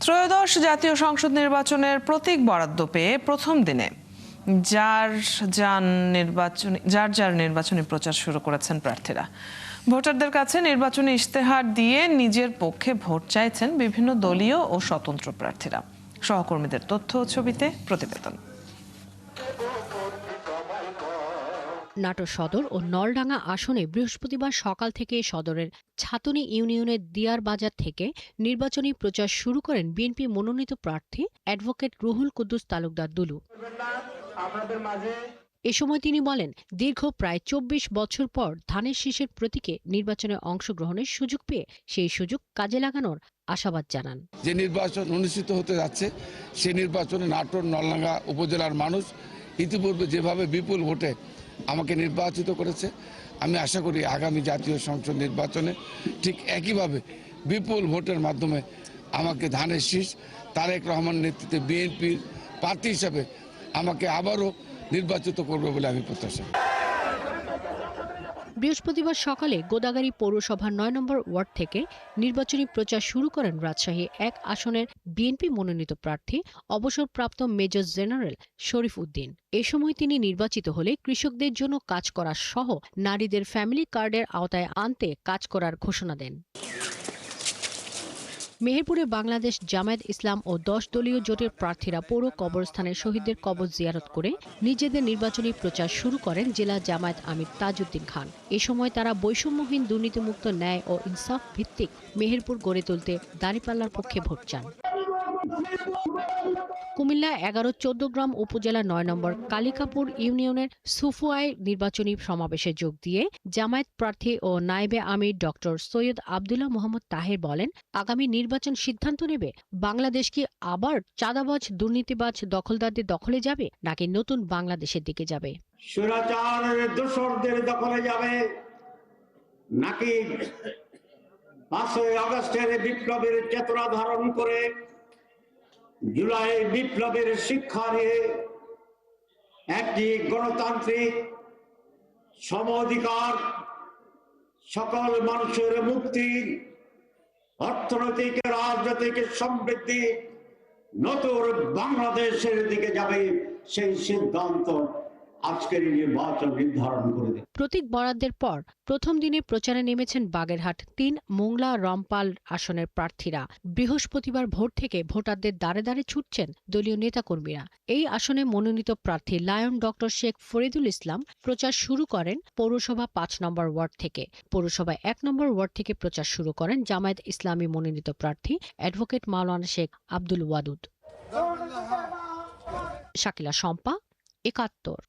ত্রয়োদশ জাতীয় সংসদ নির্বাচনের প্রতীক বরাদ্দ পেয়ে প্রথম দিনে যার যার নির্বাচনী প্রচার শুরু করেছেন প্রার্থীরা। ভোটারদের কাছে নির্বাচনী ইশতেহার দিয়ে নিজের পক্ষে ভোট চাইছেন বিভিন্ন দলীয় ও স্বতন্ত্র প্রার্থীরা। সহকর্মীদের তথ্য ও ছবিতে প্রতিবেদন। নাটোর সদর ও নলডাঙ্গা আসনে বৃহস্পতিবার সকাল থেকে সদরের ছাতনী ইউনিয়নের দিয়ার বাজার থেকে নির্বাচনী প্রচার শুরু করেন বিএনপি মনোনীত প্রার্থী অ্যাডভোকেট রুহুল কুদ্দুস তালুকদার দুলু। এ সময় তিনি বলেন, দীর্ঘ প্রায় ২৪ বছর পর ধানের শীষের প্রতীকে নির্বাচনে অংশগ্রহণের সুযোগ পেয়ে সেই সুযোগ কাজে লাগানোর আশাবাদ জানান। যে নির্বাচন অনুষ্ঠিত হতে যাচ্ছে সেই নির্বাচনে নাটোর নলডাঙ্গা উপজেলার মানুষ ইতিপূর্বে যেভাবে বিপুল ভোটে আমাকে নির্বাচিত করেছে, আমি আশা করি আগামী জাতীয় সংসদ নির্বাচনে ঠিক একইভাবে বিপুল ভোটের মাধ্যমে আমাকে ধানের শীষ তারেক রহমান নেতৃত্বে বিএনপির প্রার্থী হিসাবে আমাকে আবারও নির্বাচিত করবে বলে আমি প্রত্যাশা। বৃহস্পতিবার সকালে গোদাগাড়ী পৌরসভার ৯ নম্বর ওয়ার্ড থেকে নির্বাচনী প্রচার শুরু করেন রাজশাহী ১ আসনের বিএনপি মনোনীত প্রার্থী অবসরপ্রাপ্ত মেজর জেনারেল শরীফ উদ্দিন। এ সময় তিনি নির্বাচিত হলে কৃষকদের জন্য কাজ করা সহ নারীদের ফ্যামিলি কার্ডের আওতায় আনতে কাজ করার ঘোষণা দেন। মেহেরপুরে বাংলাদেশ জামায়াত ইসলাম ও ১০ দলীয় জোটের প্রার্থীরা পৌর কবরস্থানে শহীদদের কবর জিয়ারত করে নিজেদের নির্বাচনী প্রচার শুরু করেন জেলা জামায়াত আমির তাজউদ্দিন খান। এ সময় তারা বৈষম্যহীন, দুর্নীতিমুক্ত, ন্যায় ও ইনসাফ ভিত্তিক মেহেরপুর গড়ে তুলতে দাঁড়িপাল্লার পক্ষে ভোট চান। কুমিল্লা ১১-১৪ উপজেলা ৯ নম্বর কালিকাপুর ইউনিয়নের সুফুয়ায় নির্বাচনী সমাবেশে যোগ দিয়ে জামায়াত প্রার্থী ও নায়েবে আমির ডক্টর সৈয়দ আবদুল্লাহ মোহাম্মদ তাহের বলেন, আগামী নির্বাচন সিদ্ধান্ত নেবে বাংলাদেশ কি আবার চাঁদাবাজ, দুর্নীতিবাজ, দখলদারদের দখলে যাবে নাকি নতুন বাংলাদেশের দিকে যাবে। স্বৈরাচারের দোসরদের দখলে যাবে নাকি ৫ই আগস্টের বিপ্লবের চেতনা ধারণ করে জুলাই বিপ্লবের শিক্ষা নিয়ে একটি গণতান্ত্রিক সম অধিকার, সকল মানুষের মুক্তি, অর্থনৈতিক রাজনৈতিক সমৃদ্ধি, নতুন বাংলাদেশের দিকে যাবে, সেই সিদ্ধান্ত আজকের নির্বাচন নির্ধারণ করে দেবে। প্রতীক বরাদ্দের পর প্রথম দিনে প্রচারে নেমেছেন বাগেরহাট ৩ মোংলা রমপাল আসনের প্রার্থীরা। বৃহস্পতিবার ভোর থেকে ভোটারদের দ্বারে দ্বারে ছুটছেন দলীয় নেতাকর্মীরা। এই আসনে মনোনীত প্রার্থী লায়ন ডক্টর শেখ ফরিদুল ইসলাম প্রচার শুরু করেন পৌরসভা ৫ নম্বর ওয়ার্ড থেকে। পৌরসভা ১ নম্বর ওয়ার্ড থেকে প্রচার শুরু করেন জামায়াত ইসলামী মনোনীত প্রার্থী অ্যাডভোকেট মাওলানা শেখ আব্দুল ওয়াদুদ। শাকিলা শম্পা, ৭১।